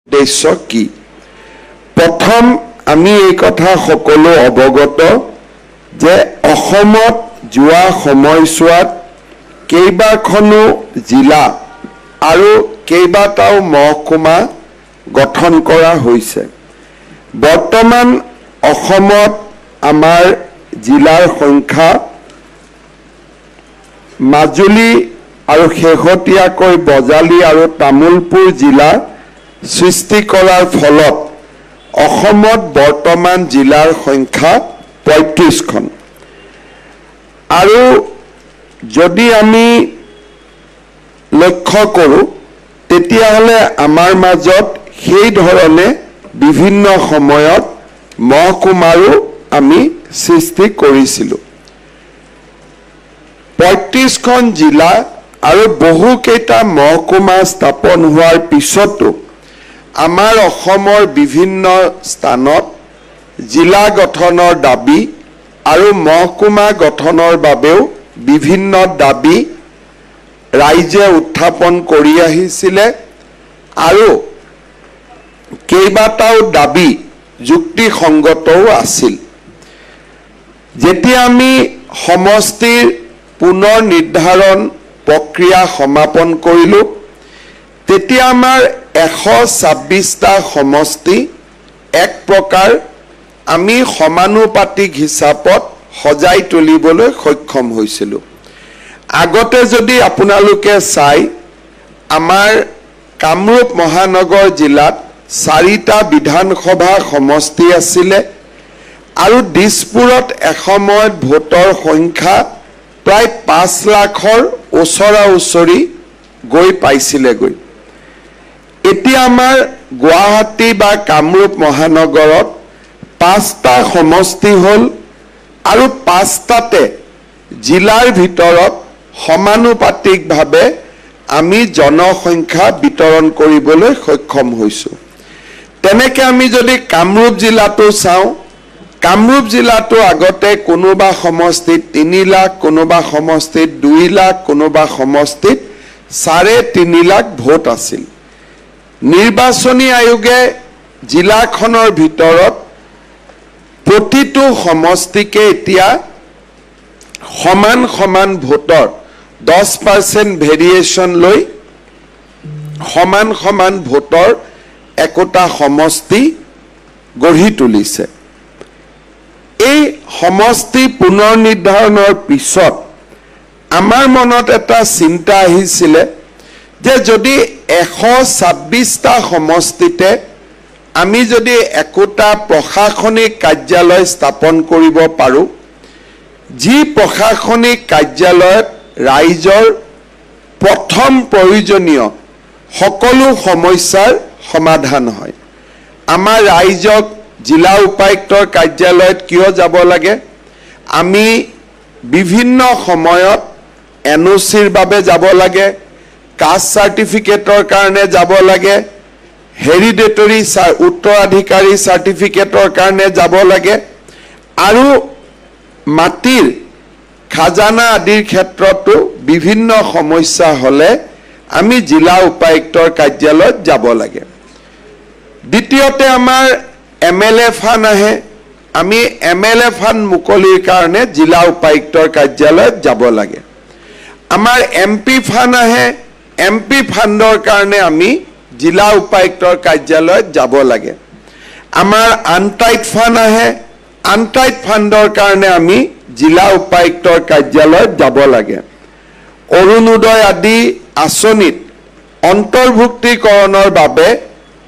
উদ্দেশ্য কি প্ৰথম আমি এই কথা সকলো অৱগত যে অসমত যোৱা সময়ছোৱাত কেইবাখনো জিলা আৰু কেইবাটাও মহকুমা গঠন কৰা হৈছে বৰ্তমান অসমত আমাৰ জিলাৰ সংখ্যা মাজুলী আৰু শেহতীয়াকৈ বজালী আৰু তামুলপুৰ জিলা সৃষ্টি কৰাৰ ফলত অসমত বৰ্তমান জিলাৰ সংখ্যা ৩৫খন আৰু যদি আমি লক্ষ্য কৰোঁ তেতিয়াহ'লে আমাৰ মাজত সেই ধৰণে বিভিন্ন সময়ত মহকুমাৰো আমি সৃষ্টি কৰিছিলোঁ ৩৫খন জিলা আৰু বহুকেইটা মহকুমা স্থাপন হোৱাৰ পিছতো আমাৰ অসমৰ বিভিন্ন স্থানত জিলা গঠনৰ দাবী আৰু মহকুমা গঠনৰ বাবেও বিভিন্ন দাবী ৰাইজে উত্থাপন কৰি আহিছিলে আৰু কেইবাটাও দাবী যুক্তিসংগতও আছিল যেতিয়া আমি সমষ্টিৰ পুনৰ নিৰ্ধাৰণ প্ৰক্ৰিয়া সমাপন কৰিলোঁ তেতিয়া আমাৰ 126টা সমষ্টি এক প্ৰকাৰ আমি সমানুপাতিক হিচাপত সজাই তুলিবলৈ সক্ষম হৈছিলোঁ আগতে যদি আপোনালোকে চাই আমাৰ কামৰূপ মহানগৰ জিলাত 4টা বিধানসভা সমষ্টি আছিলে আৰু দিছপুৰত এসময়ত ভোটৰ সংখ্যা প্ৰায় 5 লাখৰ ওচৰা-ওচৰি গৈ পাইছিলেগৈ এতিয়া আমাৰ গুৱাহাটী বা কামৰূপ মহানগৰত 5টা সমষ্টি হ'ল আৰু 5টাতে জিলাৰ ভিতৰত সমানুপাতিকভাৱে আমি জনসংখ্যা বিতৰণ কৰিবলৈ সক্ষম হৈছোঁ তেনেকৈ আমি যদি কামৰূপ জিলাটো চাওঁ কামৰূপ জিলাটো আগতে কোনোবা সমষ্টিত 3 লাখ কোনোবা সমষ্টিত 2 লাখ কোনোবা সমষ্টিত 3.5 লাখ ভোট আছিল নিৰ্বাচনী আয়োগে জিলাখনৰ ভিতৰত প্ৰতিটো সমষ্টিকে এতিয়া সমান সমান ভোটৰ 10% ভেৰিয়েশ্যন লৈ সমান সমান ভোটৰ একোটা সমষ্টি গঢ়ি তুলিছে এই সমষ্টি পুনৰ নিৰ্ধাৰণৰ পিছত আমাৰ মনত এটা চিন্তা আহিছিলে যে যদি 126টা সমষ্টিতে আমি যদি একোটা প্ৰশাসনিক কাৰ্যালয় স্থাপন কৰিব পাৰোঁ যি প্ৰশাসনিক কাৰ্যালয়ত ৰাইজৰ প্ৰথম প্ৰয়োজনীয় সকলো সমস্যাৰ সমাধান হয় আমাৰ ৰাইজক জিলা উপায়ুক্তৰ কাৰ্যালয়ত কিয় যাব লাগে আমি বিভিন্ন সময়ত এনঅ'চিৰ বাবে যাব লাগে কাষ্ট চাৰ্টিফিকেটৰ কাৰণে যাব লাগে হেৰিডিটৰী উত্তৰাধিকাৰী চাৰ্টিফিকেটৰ কাৰণে যাব লাগে আৰু মাটিৰ খাজানা আদিৰ ক্ষেত্ৰতো বিভিন্ন সমস্যা হ'লে আমি জিলা উপায়ুক্তৰ কাৰ্যালয়ত যাব লাগে দ্বিতীয়তে আমাৰ MLA ফাণ্ড আহে আমি MLA ফাণ্ড মুকলিৰ কাৰণে জিলা উপায়ুক্তৰ কাৰ্যালয়ত যাব লাগে আমাৰ MP ফাণ্ড আহে MP ফাণ্ডৰ কাৰণে আমি জিলা উপায়ুক্তৰ কাৰ্যালয়ত যাব লাগে আমাৰ আনটাইড ফাণ্ড আহে আনটাইড ফাণ্ডৰ কাৰণে আমি জিলা উপায়ুক্তৰ কাৰ্যালয়ত যাব লাগে অৰুণোদয় আদি আঁচনিত অন্তৰ্ভুক্তিকৰণৰ বাবে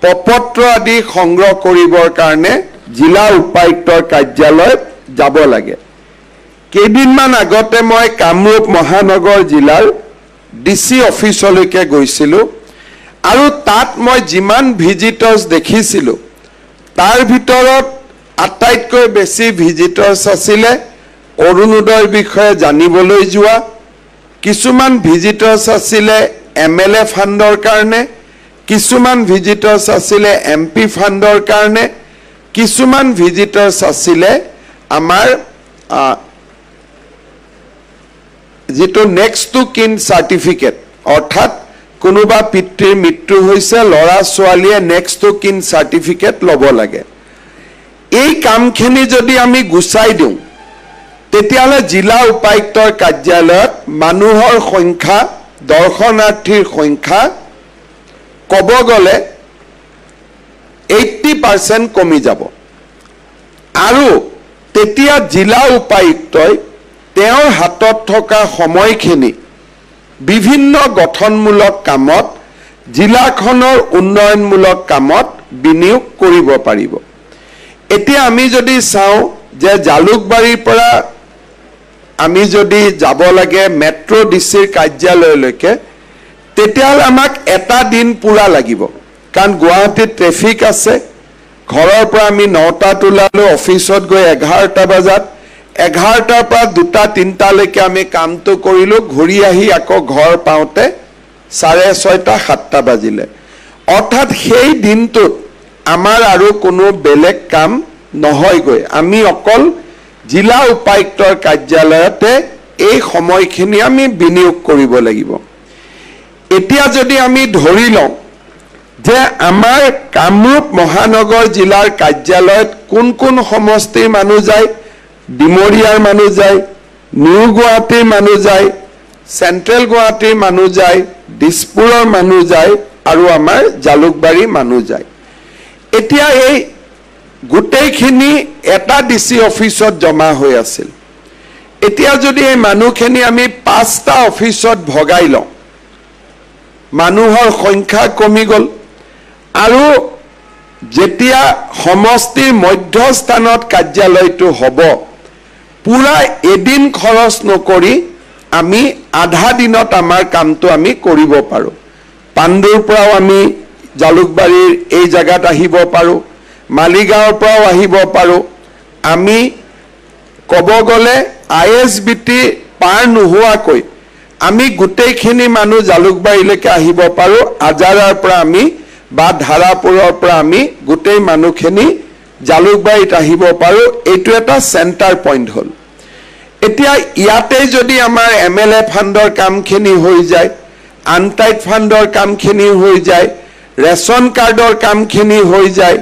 প্ৰপত্ৰ আদি সংগ্ৰহ কৰিবৰ কাৰণে জিলা উপায়ুক্তৰ কাৰ্যালয়ত যাব লাগে কেইদিনমান আগতে মই কামৰূপ মহানগৰ জিলাৰ DC অফিচলৈকে গৈছিলোঁ আৰু তাত মই যিমান ভিজিটৰ্ছ দেখিছিলোঁ তাৰ ভিতৰত আটাইতকৈ বেছি ভিজিটৰ্ছ আছিলে অৰুণোদয়ৰ বিষয়ে জানিবলৈ যোৱা কিছুমান ভিজিটৰ্ছ আছিলে MLA ফাণ্ডৰ কাৰণে কিছুমান ভিজিটৰ্ছ আছিলে MP ফাণ্ডৰ কাৰণে কিছুমান ভিজিটৰ্ছ আছিলে আমাৰ যিটো নেক্সট টু কিন চাৰ্টিফিকেট অৰ্থাৎ কোনোবা পিতৃৰ মৃত্যু হৈছে ল'ৰা ছোৱালীয়ে নেক্সট টু কিন সাৰ্টিফিকেট ল'ব লাগে এই কামখিনি যদি আমি গুচাই দিওঁ তেতিয়ালে জিলা উপায়ুক্তৰ কাৰ্যালয়ত মানুহৰ সংখ্যা দৰ্শনাৰ্থীৰ সংখ্যা কব গলে 80% কমি যাব আৰু তেতিয়া জিলা উপায়ুক্তই তেওঁৰ হাতত থকা সময়খিনি বিভিন্ন গঠনমূলক কামত জিলাখনৰ উন্নয়নমূলক কামত বিনিয়োগ কৰিব পাৰিব এতিয়া আমি যদি চাওঁ যে জালুকবাৰীৰ পৰা আমি যদি যাব লাগে মেট্ৰো ডিসিৰ কাৰ্যালয়লৈকে তেতিয়ালে আমাক এটা দিন পুৰা লাগিব কাৰণ গুৱাহাটীত ট্ৰেফিক আছে ঘৰৰ পৰা আমি 9টাত ওলালো অফিসত গৈ 11টা বজাত 11টাৰ পৰা 2টা 3টা লৈকে আমি কামটো কৰিলো ঘূৰি আহি আকৌ ঘৰ পাওঁতে 6:30 7টা বাজিলে অৰ্থাৎ সেই দিনটোত আমাৰ আৰু কোনো বেলেগ কাম নহয়গৈ আমি অকল জিলা উপায়ুক্তৰ কাৰ্যালয়তে এই সময়খিনি আমি বিনিয়োগ কৰিব লাগিব এতিয়া যদি আমি ধৰি লওঁ যে আমাৰ কামৰূপ মহানগৰ জিলাৰ কাৰ্যালয়ত কোন কোন সমষ্টিৰ মানুহ যায় ডিমৰিয়াৰ মানুহ যায় নিউ গুৱাহাটীৰ মানুহ যায় সেন্ট্ৰেল গুৱাহাটীৰ মানুহ যায় দিছপুৰৰ মানুহ যায় আৰু আমাৰ জালুকবাৰীৰ মানুহ যায় এতিয়া এই গোটেইখিনি এটা ডিসি অফিসত জমা হৈ আছিল এতিয়া যদি এই মানুহখিনি আমি 5টা অফিসত ভগাই লওঁ মানুহৰ সংখ্যা কমি গল আৰু যেতিয়া সমষ্টিৰ মধ্যস্থানত কাৰ্যালয়টো হ'ব পুৰা এদিন খৰচ নকৰি আমি আধা দিনত আমাৰ কামটো আমি কৰিব পাৰো পাণ্ডুৰ পৰাও আমি জালুকবাৰীৰ এই জায়গাত আহিব পাৰো মালিগাঁৱৰ পৰাও আহিব পাৰো আমি কব গলে আইএসবিটি পাৰ নোহোৱাকৈ আমি গোটেইখিনি মানুহ জালুকবাৰীলৈকে আহিব পাৰো আজাৰাৰ পৰা আমি বা ধাৰাপুৰৰ পৰা আমি গোটেই মানুহখিনি জালুকবাৰীত আহিব পাৰো এইটো এটা সেন্টাৰ পইণ্ট হল এতিয়া ইয়াতে যদি আমাৰ এমএলএ ফাণ্ডৰ কামখিনি হৈ যায় আনটাইড ফাণ্ডৰ কামখিনি হৈ যায় ৰেশন কাৰ্ডৰ কামখিনি হৈ যায়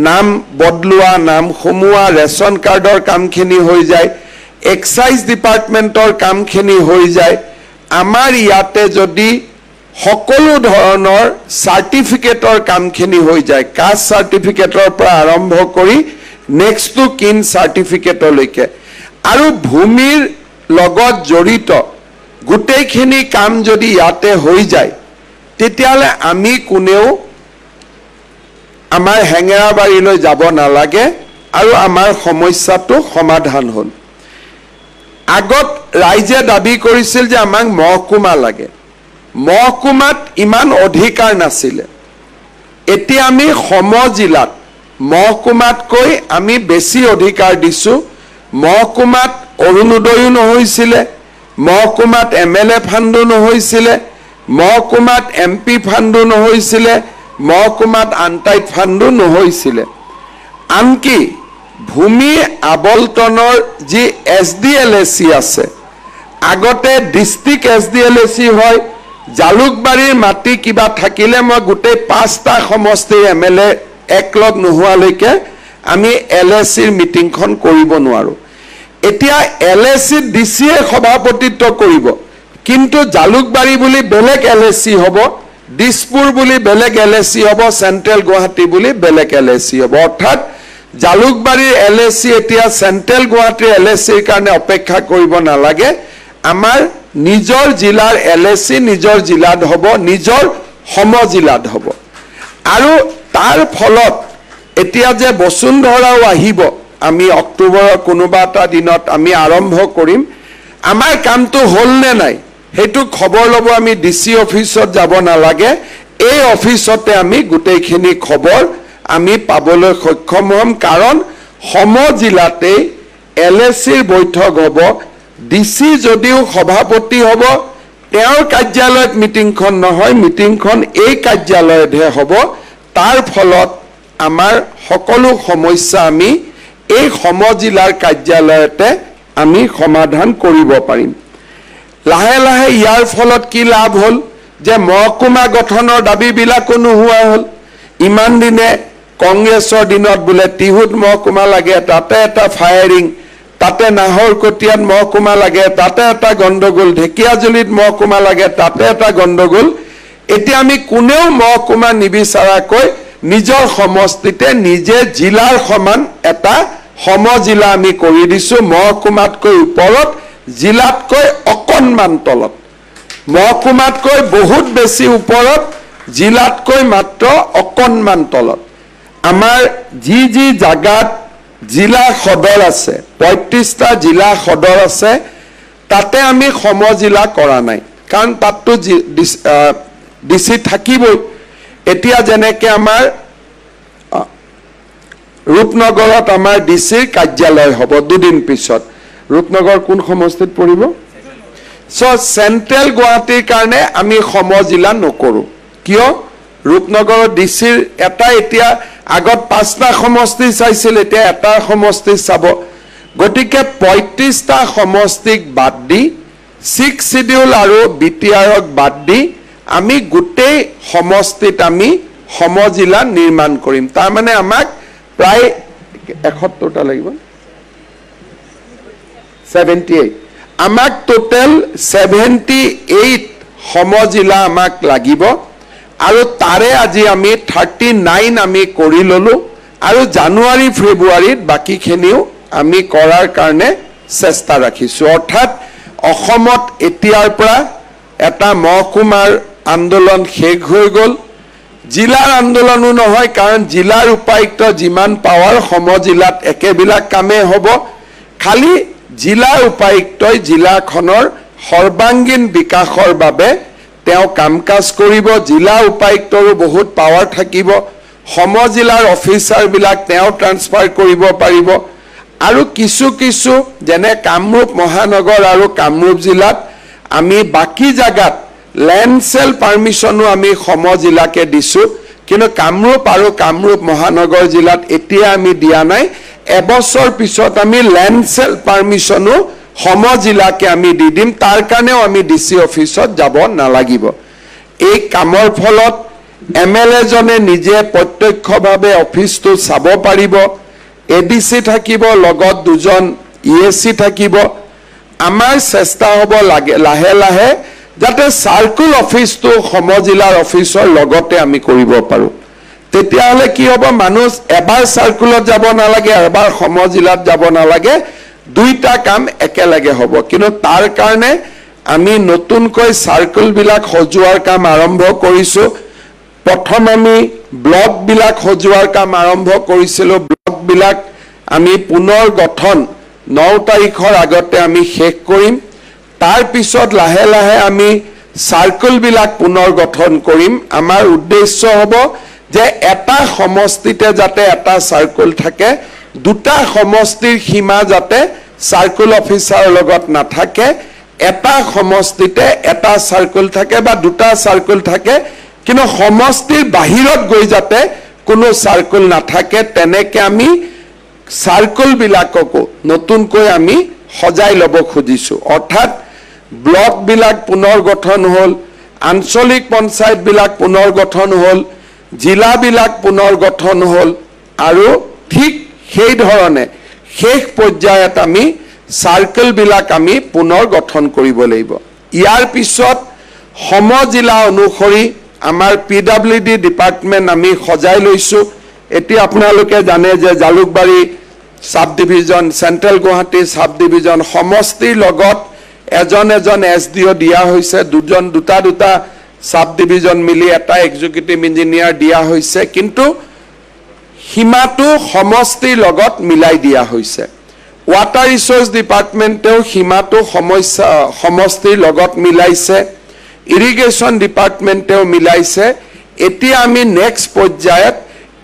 নাম বদলুৱা নাম সমুৱা ৰেশন কাৰ্ডৰ কামখিনি হৈ যায় এক্সাইজ ডিপাৰ্টমেন্টৰ কামখিনি হৈ যায় আমাৰ ইয়াতে যদি সকলো ধৰণৰ সাৰ্টিফিকেটৰ কামখিনি হৈ যায় কাষ্ট সাৰ্টিফিকেটৰ পৰা আৰম্ভ কৰি নেক্সট টু কিন সাৰ্টিফিকেটলৈকে আৰু ভূমিৰ লগত জড়িত গোটেইখিনি কাম যদি ইয়াতে হৈ যায় তেতিয়ালে আমি কোনেও আমাৰ হেঙেৰাবাৰীলৈ যাব নালাগে আৰু আমাৰ সমস্যাটো সমাধান হ'ল আগত ৰাইজে দাবী কৰিছিল যে আমাক মহকুমা লাগে মহকুমাত ইমান অধিকাৰ নাছিলে এতিয়া আমি সমজিলাত মহকুমাতকৈ আমি বেছি অধিকাৰ দিছো মহকুমাত অৰুণোদয়ো নহৈছিলে মহকুমাত এমএলএ ফাণ্ডো নহৈছিলে মহকুমাত এমপি ফাণ্ডো নহৈছিলে মহকুমাত আনটাইড ফাণ্ডো নহৈছিলে আনকি ভূমি আবলটনৰ যি এছডিএলএসি আছে আগতে ডিস্ট্ৰিক্ট এছডিএলএসি হয় জালুকবাৰীৰ মাটি কিবা থাকিলে মই গোটেই 5টা সমষ্টিৰ এমএলএ একলগ নোহোৱালৈকে আমি এলএসিৰ মিটিংখন কৰিব নোৱাৰো এতিয়া এলএসি ডিসিয়ে সভাপতিত্ব কৰিব কিন্তু জালুকবাৰী বুলি বেলেগ এলএসি হ'ব দিছপুৰ বুলি বেলেগ এলএসি হ'ব সেন্ট্ৰেল গুৱাহাটী বুলি বেলেগ এলএসি হ'ব অৰ্থাৎ জালুকবাৰীৰ এলএসি এতিয়া সেন্ট্ৰেল গুৱাহাটীৰ এলএসিৰ কাৰণে অপেক্ষা কৰিব নালাগে আমাৰ নিজৰ জিলাৰ এলএসি নিজৰ জিলাত হ'ব নিজৰ সমজিলাত হ'ব আৰু তাৰ ফলত এতিয়া যে বসুন্ধৰাও আহিব আমি অক্টোবৰৰ কোনোবা এটা দিনত আমি আৰম্ভ কৰিম আমাৰ কামটো হল নে নাই হেতু খবৰ লব আমি ডিসি অফিসত যাব নালাগে এই অফিসতে আমি গোটেইখিনি খবৰ আমি পাবলৈ সক্ষম হম কাৰণ সমজিলাতে এলএসিৰ বৈঠক হ'ব ডিসি যদিও সভাপতি হ'ব তেওঁৰ কাৰ্যালয়ত মিটিংখন নহয় মিটিংখন এই কাৰ্যালয়তহে হ'ব তাৰ ফলত আমাৰ সকলো সমস্যা আমি এই সমজিলাৰ কাৰ্যালয়তে আমি সমাধান কৰিব পাৰিম লাহে লাহে ইয়াৰ ফলত কি লাভ হল যে মহকুমা গঠনৰ দাবীবিলাকো নোহোৱা হ'ল ইমান দিনে কংগ্ৰেছৰ দিনত বোলে তিহুত মহকুমা লাগে তাতে এটা ফায়াৰিং তাতে নাহৰকটীয়াত মহকুমা লাগে তাতে এটা গণ্ডগোল ঢেকিয়াজুলিত মহকুমা লাগে তাতে এটা গণ্ডগোল এতিয়া আমি কোনেও মহকুমা নিবিচাৰাকৈ নিজৰ সমষ্টিতে নিজে জিলাৰ সমান এটা সমজিলা আমি কৰি দিছো মহকুমাতকৈ ওপৰত জিলাতকৈ অকণমান তলত মহকুমাতকৈ বহুত বেছি ওপৰত জিলাতকৈ মাত্ৰ অকণমান তলত আমাৰ যি জাগাত জিলা সদৰ আছে 35টা জিলা সদৰ আছে তাতে আমি সমজিলা কৰা নাই কাৰণ তাতটো ডিসি থাকিবই এতিয়া যেনেকে আমাৰ ৰূপনগৰত আমাৰ ডিসিৰ কাৰ্যালয় হ'ব দুদিন পিছত ৰূপনগৰ কোন সমষ্টিত পৰিব সো সেন্ট্ৰেল গুৱাহাটীৰ কাৰণে আমি সমজিলা নকৰো কিয় ৰূপনগৰৰ ডিসিৰ এটা এতিয়া আগত 5টা সমষ্টি চাইছিল এতিয়া এটা সমষ্টি চাব গতিকে 35টা সমষ্টিক বাদ দি 6 শিডিউল আৰু বিটিআৰক বাদ দি আমি গোটেই সমষ্টিত আমি সমজিলা নিৰ্মাণ কৰিম তাৰ মানে আমাক প্ৰায় 71টা লাগিব 78 আমাক টোটাল 78 সমজিলা আমাক লাগিব আৰু তাৰে আজি আমি 39 আমি কৰি ললো আৰু জানুৱাৰী ফেব্ৰুৱাৰীত বাকিখিনিও আমি কৰাৰ কাৰণে চেষ্টা ৰাখিছো অৰ্থাৎ অসমত এতিয়াৰ পৰা এটা মহকুমাৰ আন্দোলন শেষ হৈ গল জিলাৰ আন্দোলনো নহয় কাৰণ জিলাৰ উপায়ুক্ত যিমান পাৱাৰ সমজিলাত একেবিলাক কামে হ'ব খালি জিলা উপায়ুক্তই জিলাখনৰ সৰ্বাঙ্গীন বিকাশৰ বাবে তেওঁ কামকাজ কৰিব জিলা উপায়ুক্তৰো বহুত পাৱাৰ থাকিব সমজিলাৰ অফিচাৰ বিলাক তেওঁ ট্ৰান্সফাৰ কৰিব পাৰিব আৰু কিছু যেনে কামৰূপ মহানগৰ আৰু কামৰূপ জিলাত আমি বাকি জাগাত ল্যান্ড সেল পাৰমিশনো আমি সমজিলাকে দিছো কিন্তু কামৰূপ আৰু কামৰূপ মহানগৰ জিলাত এতিয়া আমি দিয়া নাই এবছৰ পিছত আমি ল্যান্ড সেল পাৰমিশনো সমজিলাকে আমি দি দিম তাৰ কাৰণেও আমি ডিসি অফিসত যাব নালাগিব এই কামৰ ফলত এমএলএ জনে নিজে প্ৰত্যক্ষভাৱে অফিসটো চাব পাৰিব এডিসি থাকিব লগত দুজন ইএসি থাকিব আমাৰ চেষ্টা হ'ব লাগে লাহে লাহে যাতে সাৰ্কুল অফিসটো সমজিলাৰ অফিসৰ লগতে আমি কৰিব পাৰো তেতিয়া হলে কি হ'ব মানুহ এবাৰ সাৰ্কুলত যাব নালাগে এবাৰ সমজিলাত যাব নালাগে দুইটা কাম একেলগে হ'ব কিন্তু তাৰ কাৰণে আমি নতুনকৈ সাৰ্কুল বিলাক সজোৱাৰ কাম আৰম্ভ কৰিছো প্ৰথম আমি ব্লক বিলাক সজোৱাৰ কাম আৰম্ভ কৰিছিলো ব্লক বিলাক আমি পুনৰ গঠন 9 তাৰিখৰ আগতে আমি শেষ কৰিম তাৰ পিছত লাহে লাহে আমি সাৰ্কুল বিলাক পুনৰ গঠন কৰিম আমাৰ উদ্দেশ্য হ'ব যে এটা সমষ্টিতে যাতে এটা সাৰ্কুল থাকে দুটা সমষ্টিৰ সীমা যাতে সাৰ্কুল অফিসাৰ লগত নাথাকে এটা সমষ্টিতে এটা সাৰ্কুল থাকে বা দুটা সাৰ্কুল থাকে কিন্তু সমষ্টিৰ বাহিৰত গৈ যাতে কোনো সাৰ্কুল নাথাকে তেনেকে আমি সাৰ্কুল বিলাককো নতুনকৈ আমি সজাই লব খুজিছো অৰ্থাৎ ব্লক বিলাক পুনৰ গঠন হল আঞ্চলিক পঞ্চায়ত বিলাক পুনৰ গঠন হল জিলা বিলাক পুনৰ গঠন হল আৰু ঠিক সেই ধৰণে শেষ পৰ্যায়ত আমি সাৰ্কুল বিলাক আমি পুনৰ গঠন কৰিব লাগিব ইয়াৰ পিছত সমজিলা অনুসৰি আমাৰ পিডব্লিউডি ডিপাৰ্টমেন্ট আমি সজাই লৈছো এতিয়া আপোনালোকে জানে যে Jalukbari sub division central Guwahati sub division সমষ্টিৰ লগত এজন এসডিও দিয়া হৈছে দুটা সাব ডিভিজন মিলি এটা এক্সিকিউটিভ ইঞ্জিনিয়াৰ দিয়া হৈছে কিন্তু সীমাটো সমষ্টিৰ লগত মিলাই দিয়া হৈছে ওয়াটাৰ ৰিসোৰ্স ডিপাৰ্টমেন্টেও সীমাটো সমষ্টিৰ লগত মিলাইছে ইৰিগেশ্যন ডিপাৰ্টমেন্টেও মিলাইছে এতিয়া আমি নেক্সট পৰ্যায়ত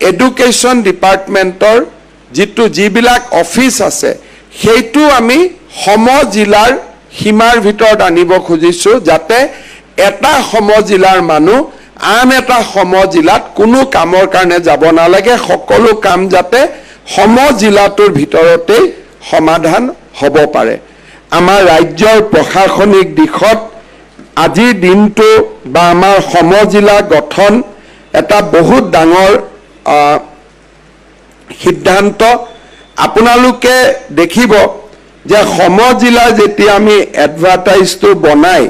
এডুকেশ্যন ডিপাৰ্টমেন্টৰ যিবিলাক অফিস আছে সেইটো আমি সমজিলাৰ সীমাৰ ভিতৰত আনিব খুজিছো যাতে এটা সমজিলাৰ মানুহ আন এটা সমজিলাত কোনো কামৰ কাৰণে যাব নালাগে সকলো কাম যাতে সমজিলাটোৰ ভিতৰতে সমাধান হ'ব পাৰে আমাৰ ৰাজ্যৰ প্ৰশাসনিক দিশত আজিৰ দিনটো বা আমাৰ সমজিলা গঠন এটা বহুত ডাঙৰ সিদ্ধান্ত আপোনালোকে দেখিব যে সমজিলা যেতিয়া আমি এডভাৰটাইজটো বনাই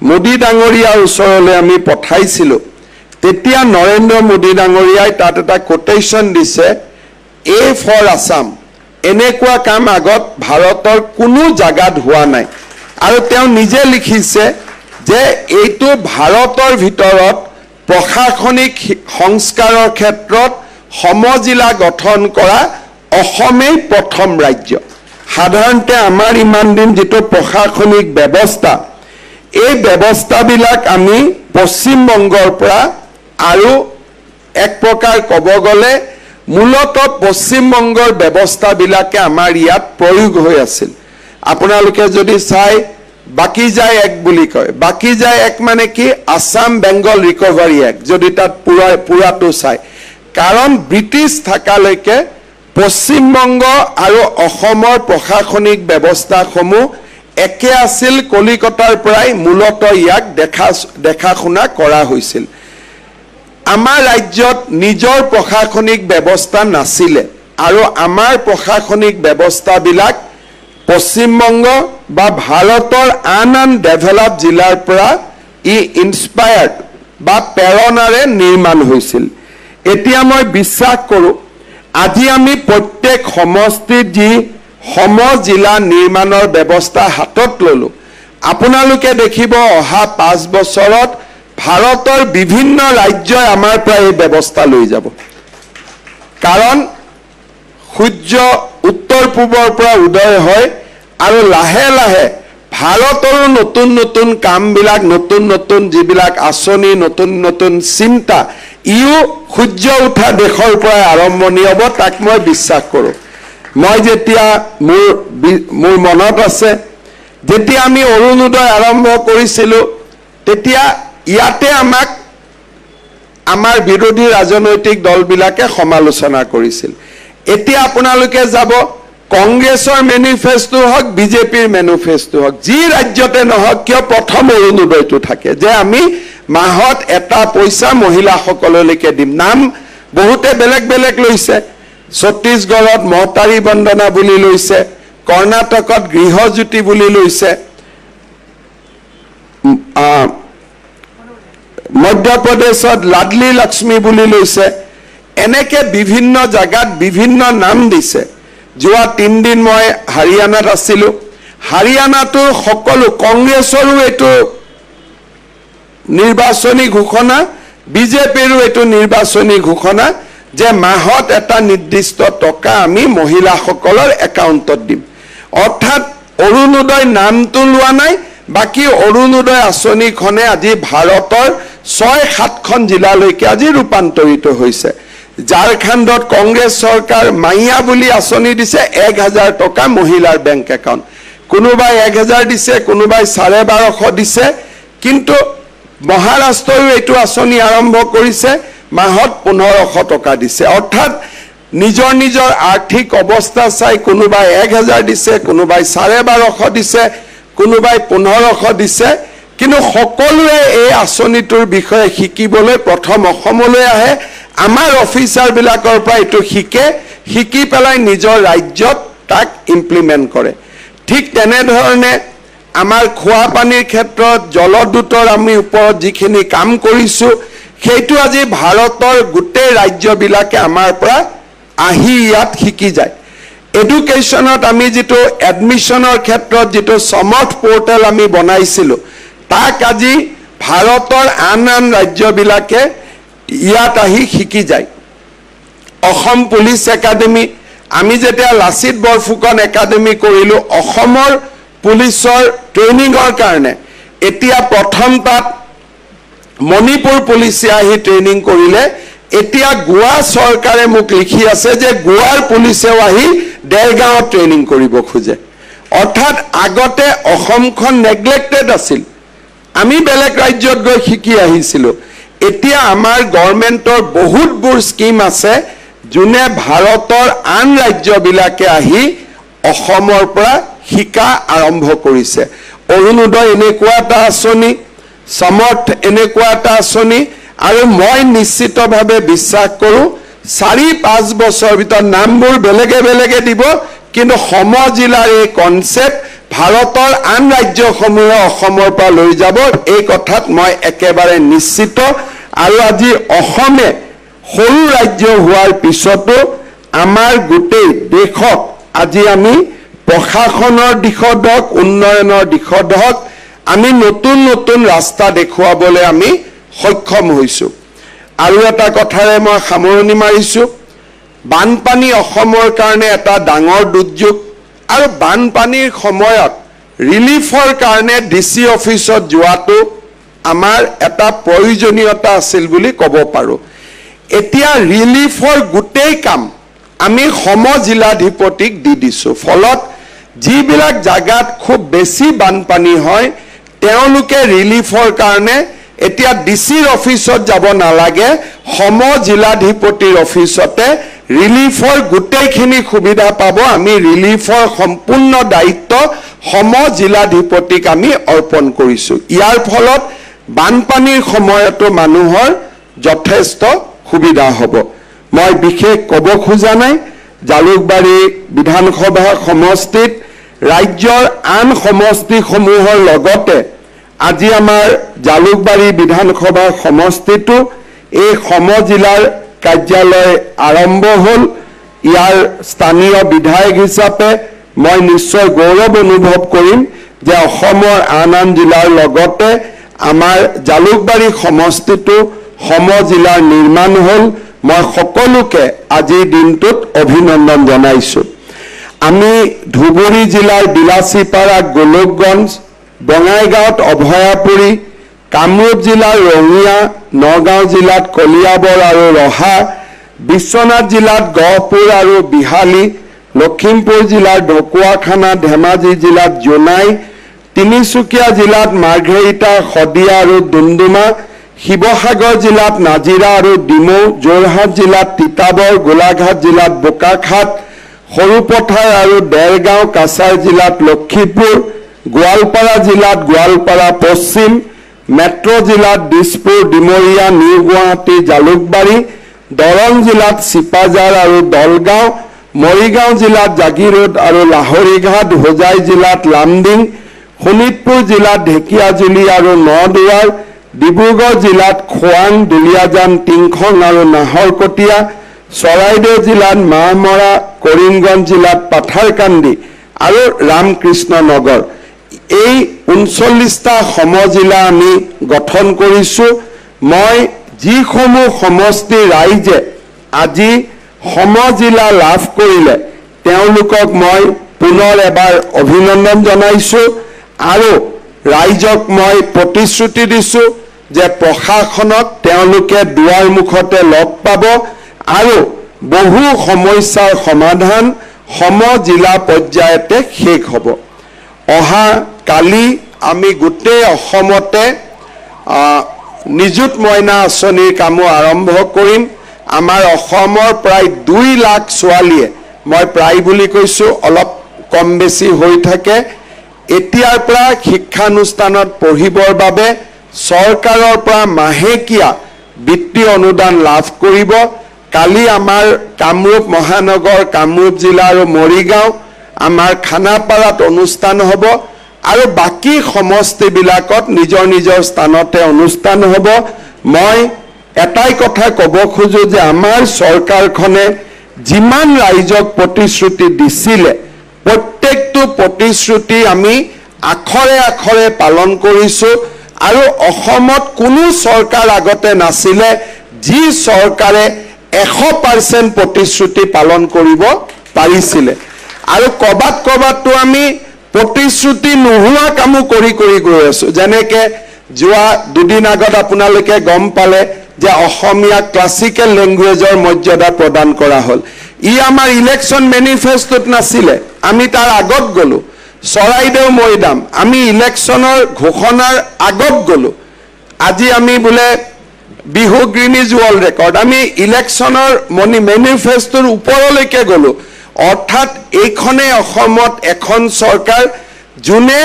মোদী ডাঙৰীয়াৰ ওচৰলৈ আমি পঠাইছিলোঁ তেতিয়া নৰেন্দ্ৰ মোদী ডাঙৰীয়াই তাত এটা কোটেশ্যন দিছে এ ফৰ আসাম এনেকুৱা কাম আগত ভাৰতৰ কোনো জাগাত হোৱা নাই আৰু তেওঁ নিজে লিখিছে যে এইটো ভাৰতৰ ভিতৰত প্ৰশাসনিক সংস্কাৰৰ ক্ষেত্ৰত সমজিলা গঠন কৰা অসমেই প্ৰথম ৰাজ্য সাধাৰণতে আমাৰ ইমান দিন যেটো প্ৰশাসনিক ব্যৱস্থা এই ব্যৱস্থাবিলাক আমি পশ্চিম বংগৰ পৰা আৰু এক প্ৰকাৰ ক'ব গ'লে মূলতঃ পশ্চিম বংগৰ ব্যৱস্থাবিলাকে আমাৰ ইয়াত প্ৰয়োগ হৈ আছিল আপোনালোকে যদি চাই বাকি যায় এক বুলি কয় বাকি যায় এক মানে কি আসাম বেংগল ৰিকভাৰী এক্ট যদি তাত পুৰাটো চাই কাৰণ ব্ৰিটিছ থাকালৈকে পশ্চিম বংগ আৰু অসমৰ প্ৰশাসনিক ব্যৱস্থাসমূহ একে আছিল কলিকতাৰ পৰাই মূলতঃ ইয়াক দেখা শুনা কৰা হৈছিল আমাৰ ৰাজ্যত নিজৰ প্ৰশাসনিক ব্যৱস্থা নাছিলে আৰু আমাৰ প্ৰশাসনিক ব্যৱস্থাবিলাক পশ্চিম বংগ বা ভাৰতৰ আন ডেভেলপ জিলাৰ পৰা ই ইনস্পায়াৰ্ড বা প্ৰেৰণাৰে নিৰ্মাণ হৈছিল এতিয়া মই বিশ্বাস কৰোঁ আজি আমি প্ৰত্যেক সমষ্টিত যি সমজিলা নিৰ্মাণৰ ব্যৱস্থা হাতত ললোঁ আপোনালোকে দেখিব অহা 5 বছৰত ভাৰতৰ বিভিন্ন ৰাজ্যই আমাৰ পৰা এই ব্যৱস্থা লৈ যাব কাৰণ সূৰ্য উত্তৰ পূবৰ পৰা উদয় হয় আৰু লাহে লাহে ভাৰতৰো নতুন নতুন কামবিলাক নতুন নতুন যিবিলাক আঁচনি নতুন নতুন চিন্তা ইও সূৰ্য উঠা দেশৰ পৰা আৰম্ভণি হ'ব তাক মই বিশ্বাস কৰোঁ মই যেতিয়া মোৰ মনত আছে যেতিয়া আমি অৰুণোদয় আৰম্ভ কৰিছিলোঁ তেতিয়া ইয়াতে আমাক আমাৰ বিৰোধী ৰাজনৈতিক দলবিলাকে সমালোচনা কৰিছিল এতিয়া আপোনালোকে যাব কংগ্ৰেছৰ মেনিফেষ্টো হওক বিজেপিৰ মেনিফেষ্টো হওক যি ৰাজ্যতে নহওক কিয় প্ৰথম অৰুণোদয়টো থাকে যে আমি মাহত এটা পইচা মহিলাসকললৈকে দিম নাম বহুতে বেলেগ বেলেগ লৈছে ছত্তীশগড়ত মহতাৰী বন্দনা বুলি লৈছে কৰ্ণাটকত গৃহজ্যোতি বুলি লৈছে মধ্যপ্ৰদেশত লাডলি লক্ষ্মী বুলি লৈছে এনেকে বিভিন্ন জাগাত বিভিন্ন নাম দিছে যোৱা 3 দিন মই হাৰিয়ানাত আছিলোঁ হাৰিয়ানাটো সকলো কংগ্ৰেছৰো এটো নিৰ্বাচনী ঘোষণা বিজেপিৰো এটো নিৰ্বাচনী ঘোষণা যে মাহত এটা নিৰ্দিষ্ট টকা আমি মহিলাসকলৰ একাউণ্টত দিম অৰ্থাৎ অৰুণোদয় নামটো লোৱা নাই বাকি অৰুণোদয় আঁচনিখনে আজি ভাৰতৰ 6-7খন জিলালৈকে আজি ৰূপান্তৰিত হৈছে ঝাৰখণ্ডত কংগ্ৰেছ চৰকাৰ মাইয়া বুলি আঁচনি দিছে 1000 টকা মহিলাৰ বেংক একাউণ্ট কোনোবাই 1000 দিছে কোনোবাই 1250 দিছে কিন্তু মহাৰাষ্ট্ৰও এইটো আঁচনি আৰম্ভ কৰিছে মাহত 1500 টকা দিছে অৰ্থাৎ নিজৰ নিজৰ আৰ্থিক অৱস্থা চাই কোনোবাই 1000 দিছে কোনোবাই 1250 দিছে কোনোবাই 1500 দিছে কিন্তু সকলোৱে এই আঁচনিটোৰ বিষয়ে শিকিবলৈ প্ৰথম অসমলৈ আহে আমাৰ অফিচাৰবিলাকৰ পৰা এইটো শিকি পেলাই নিজৰ ৰাজ্যত তাক ইমপ্লিমেণ্ট কৰে ঠিক তেনেধৰণে আমাৰ খোৱা পানীৰ ক্ষেত্ৰত জলদূতৰ আমি ওপৰত যিখিনি কাম কৰিছোঁ সেইটো আজি ভাৰতৰ গোটেই ৰাজ্যবিলাকে আমাৰ পৰা আহি ইয়াত শিকি যায় এডুকেশ্যনত আমি যেটো এডমিশনৰ ক্ষেত্ৰত যেটো সমৰ্থ পোৰ্টেল আমি বনাইছিলোঁ তাক আজি ভাৰতৰ আন ৰাজ্যবিলাকে ইয়াত আহি শিকি যায় অসম পুলিচ একাডেমি আমি যেতিয়া লাচিত বৰফুকন একাডেমি কৰিলোঁ অসমৰ পুলিচৰ ট্ৰেইনিঙৰ কাৰণে এতিয়া প্ৰথম তাত মণিপুৰ পুলিচে আহি ট্ৰেইনিং কৰিলে এতিয়া গোৱা চৰকাৰে মোক লিখি আছে যে গোৱাৰ পুলিচেও আহি দেৰগাঁৱত ট্ৰেইনিং কৰিব খোজে অৰ্থাৎ আগতে অসমখন নেগলেক্টেড আছিল আমি বেলেগ ৰাজ্যত গৈ শিকি আহিছিলোঁ এতিয়া আমাৰ গভৰ্ণমেণ্টৰ বহুতবোৰ স্কিম আছে যোনে ভাৰতৰ আন ৰাজ্যবিলাকে আহি অসমৰ পৰা শিকা আৰম্ভ কৰিছে অৰুণোদয় এনেকুৱা এটা আঁচনি সমৰ্থ এনেকুৱা এটা আঁচনি আৰু মই নিশ্চিতভাৱে বিশ্বাস কৰোঁ 4-5 বছৰ ভিতৰত নামবোৰ বেলেগে বেলেগে দিব কিন্তু সমজিলাৰ এই কনসেপ্ট ভাৰতৰ আন ৰাজ্যসমূহে অসমৰ পৰা লৈ যাব এই কথাত মই একেবাৰে নিশ্চিত আৰু আজি অসমে সৰু ৰাজ্য হোৱাৰ পিছতো আমাৰ গোটেই দেশক আজি আমি প্ৰশাসনৰ দিশত হওক উন্নয়নৰ দিশত হওক আমি নতুন নতুন ৰাস্তা দেখুৱাবলৈ আমি সক্ষম হৈছোঁ আৰু এটা কথাৰে মই সামৰণি মাৰিছোঁ বানপানী অসমৰ কাৰণে এটা ডাঙৰ দুৰ্যোগ আৰু বানপানীৰ সময়ত ৰিলিফৰ কাৰণে ডিসি অফিচত যোৱাটো আমাৰ এটা প্ৰয়োজনীয়তা আছিল বুলি ক'ব পাৰোঁ এতিয়া ৰিলিফৰ গোটেই কাম আমি সমজিলাধিপতিক দি দিছোঁ ফলত যিবিলাক জায়গাত খুব বেছি বানপানী হয় তেওঁলোকে ৰিলিফৰ কাৰণে এতিয়া ডিসিৰ অফিচত যাব নালাগে সমজিলাধিপতিৰ অফিচতে ৰিলিফৰ গোটেইখিনি সুবিধা পাব আমি ৰিলিফৰ সম্পূৰ্ণ দায়িত্ব সমজিলাধিপতিক আমি অৰ্পণ কৰিছোঁ ইয়াৰ ফলত বানপানীৰ সময়তো মানুহৰ যথেষ্ট সুবিধা হ'ব মই বিশেষ ক'ব খোজা নাই জালুকবাৰী বিধানসভা সমষ্টিত ৰাজ্যৰ আন সমষ্টিসমূহৰ লগতে আজি আমাৰ জালুকবাৰী বিধানসভা সমষ্টিটো এই সমজিলাৰ কাৰ্যালয় আৰম্ভ হ'ল ইয়াৰ স্থানীয় বিধায়ক হিচাপে মই নিশ্চয় গৌৰৱ অনুভৱ কৰিম যে অসমৰ আন আন জিলাৰ লগতে আমাৰ জালুকবাৰী সমষ্টিটো সমজিলাৰ নিৰ্মাণ হ'ল মই সকলোকে আজিৰ দিনটোত অভিনন্দন জনাইছোঁ আমি ধুবুৰী জিলাৰ বিলাসীপাৰা গোলকগঞ্জ বঙাইগাঁৱত অভয়াপুৰী কামৰূপ জিলাৰ ৰঙিয়া নগাঁও জিলাত কলিয়াবৰ আৰু ৰহা বিশ্বনাথ জিলাত গহপুৰ আৰু বিহালী লখিমপুৰ জিলাৰ ঢকুৱাখানা ধেমাজি জিলাত জোনাই তিনিচুকীয়া জিলাত মাৰ্ঘেৰিটা শদিয়া আৰু ডুমডুমা শিৱসাগৰ জিলাত নাজিৰা আৰু ডিমৌ যোৰহাট জিলাত তিতাবৰ গোলাঘাট জিলাত বোকাখাট সৰুপথাৰ আৰু দেৰগাঁও কাছাৰ জিলাত লক্ষীপুৰ গোৱালপাৰা জিলাত গোৱালপাৰা পশ্চিম মেট্ৰ জিলাত দিছপুৰ ডিমৰীয়া নিউ গুৱাহাটী জালুকবাৰী দৰং জিলাত চিপাজাৰ আৰু দলগাঁও মৰিগাঁও জিলাত জাগিৰোড আৰু লাহৰীঘাট হোজাই জিলাত লামডিং শোণিতপুৰ জিলাত ঢেকিয়াজুলি আৰু নদুৱাৰ ডিব্ৰুগড় জিলাত খোৱাং দুলিয়াজান টিংখং আৰু নাহৰকটীয়া চৰাইদেউ জিলাত মাহমৰা কৰিমগঞ্জ জিলাত পাথাৰকান্দি আৰু ৰামকৃষ্ণ নগৰ এই 39টা সমজিলা আমি গঠন কৰিছোঁ মই যিসমূহ সমষ্টি ৰাইজে আজি সমজিলা লাভ কৰিলে তেওঁলোকক মই পুনৰ এবাৰ অভিনন্দন জনাইছোঁ আৰু ৰাইজক মই প্ৰতিশ্ৰুতি দিছোঁ যে প্ৰশাসনক তেওঁলোকে দুৱাৰ মুখতে লগ পাব আৰু বহু সমস্যাৰ সমাধান সমজিলা পৰ্যায়তে শেষ হ'ব অহা কালি আমি গোটেই অসমতে নিযুত মইনা আঁচনিৰ কামো আৰম্ভ কৰিম আমাৰ অসমৰ প্ৰায় 2 লাখ ছোৱালীয়ে মই প্ৰায় বুলি কৈছোঁ অলপ কম বেছি হৈ থাকে এতিয়াৰ পৰা শিক্ষানুষ্ঠানত পঢ়িবৰ বাবে চৰকাৰৰ পৰা মাহেকীয়া বৃত্তি অনুদান লাভ কৰিব কালি আমাৰ কামৰূপ মহানগৰ কামৰূপ জিলা আৰু মৰিগাঁও আমাৰ খানাপাৰাত অনুষ্ঠান হ'ব আৰু বাকি সমষ্টিবিলাকত নিজৰ নিজৰ স্থানতে অনুষ্ঠান হ'ব মই এটাই কথা ক'ব খোজো যে আমাৰ চৰকাৰখনে যিমান ৰাইজক প্ৰতিশ্ৰুতি দিছিলে প্ৰত্যেকটো প্ৰতিশ্ৰুতি আমি আখৰে আখৰে পালন কৰিছোঁ আৰু অসমত কোনো চৰকাৰ আগতে নাছিলে যি চৰকাৰে 100% প্ৰতিশ্ৰুতি পালন কৰিব পাৰিছিলে আৰু কবাত আমি প্ৰতিশ্ৰুতি নোহোৱা কামো কৰি গৈ আছো যেনেকে যোৱা দুদিন আগত আপোনালোকে গম পালে যে অসমীয়া ক্লাছিকেল ল্যাঙ্গুৱেজৰ মৰ্যাদা প্ৰদান কৰা হ'ল ই আমাৰ ইলেকশন মেনিফেস্টোত নাছিলে আমি তাৰ আগত গলো চৰাইদেউ মৈদাম আমি ইলেকশনৰ ঘোষণাৰ আগত গলো আজি আমি বোলে বিহু গ্ৰিনিজ ৱৰ্ল্ড ৰেকৰ্ড আমি ইলেকশনৰ মেনিফেস্টোৰ ওপৰলৈকে গলো অৰ্থাৎ এইখনে অসমত এখন চৰকাৰ যোনে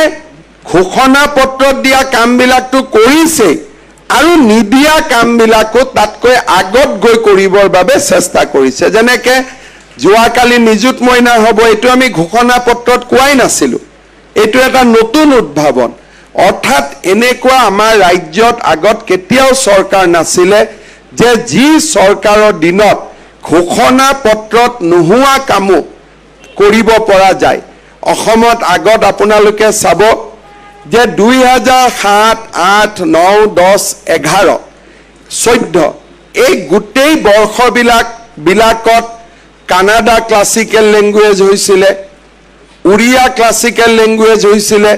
ঘোষণা পত্ৰত দিয়া কামবিলাকটো কৰিছে আৰু নিদিয়া কামবিলাকো তাতকৈ আগত গৈ কৰিবৰ বাবে চেষ্টা কৰিছে যেনেকৈ যোৱাকালি নিযুত মইনা হ'ব এইটো আমি ঘোষণা পত্ৰত কোৱাই নাছিলোঁ এইটো এটা নতুন উদ্ভাৱন অৰ্থাৎ এনেকুৱা আমাৰ ৰাজ্যত আগত কেতিয়াও চৰকাৰ নাছিলে যে যি চৰকাৰৰ দিনত ঘোষণা পত্ৰত নোহোৱা কামো কৰিব পৰা যায় অসমত আগত আপোনালোকে চাব যে 2007, 8, 9, 10, 11, 14 এই গোটেই বৰ্ষবিলাকত কানাডা ক্লাছিকেল লেংগুৱেজ হৈছিলে উৰিয়া ক্লাছিকেল লেংগুৱেজ হৈছিলে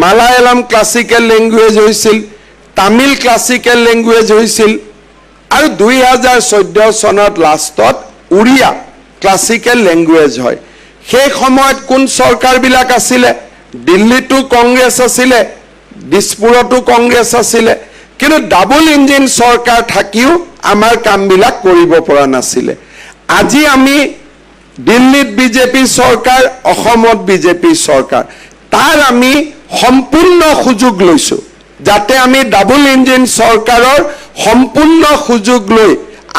মালায়ালাম ক্লাছিকেল লেংগুৱেজ হৈছিল তামিল ক্লাছিকেল লেংগুৱেজ হৈছিল আৰু 2014 চনত লাষ্টত উৰিয়া ক্লাছিকেল লেংগুৱেজ হয় সেই সময়ত কোন চৰকাৰবিলাক আছিলে দিল্লীতো কংগ্ৰেছ আছিলে দিছপুৰতো কংগ্ৰেছ আছিলে কিন্তু ডাবল ইঞ্জিন চৰকাৰ থাকিও আমাৰ কামবিলাক কৰিব পৰা নাছিলে আজি আমি দিল্লীত বিজেপি চৰকাৰ অসমত বিজেপি চৰকাৰ তাৰ আমি সম্পূৰ্ণ সুযোগ লৈছো যাতে আমি ডাবল ইঞ্জিন চৰকাৰৰ সম্পূৰ্ণ সুযোগ লৈ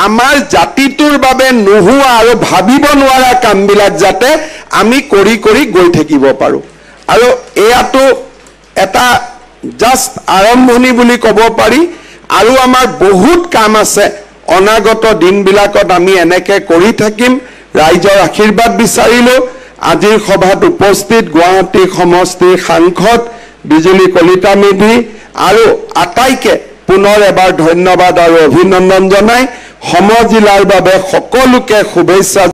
আমাৰ জাতিটোৰ বাবে নোহোৱা আৰু ভাবিব নোৱাৰা কামবিলাক যাতে আমি কৰি গৈ থাকিব পাৰো আৰু এয়াটো এটা জাস্ট আৰম্ভণি বুলি ক'ব পাৰি আৰু আমাৰ বহুত কাম আছে অনাগত দিনবিলাকত আমি এনেকৈ কৰি থাকিম ৰাইজৰ আশীৰ্বাদ বিচাৰিলো আজিৰ সভাত উপস্থিত গুৱাহাটী সমষ্টিৰ সাংসদ বিজুলী কলিতা মেধি আৰু আটাইকে পুনৰ এবাৰ ধন্যবাদ আৰু অভিনন্দন জনাই সমজিলাৰ বাবে সকলোকে শুভেচ্ছা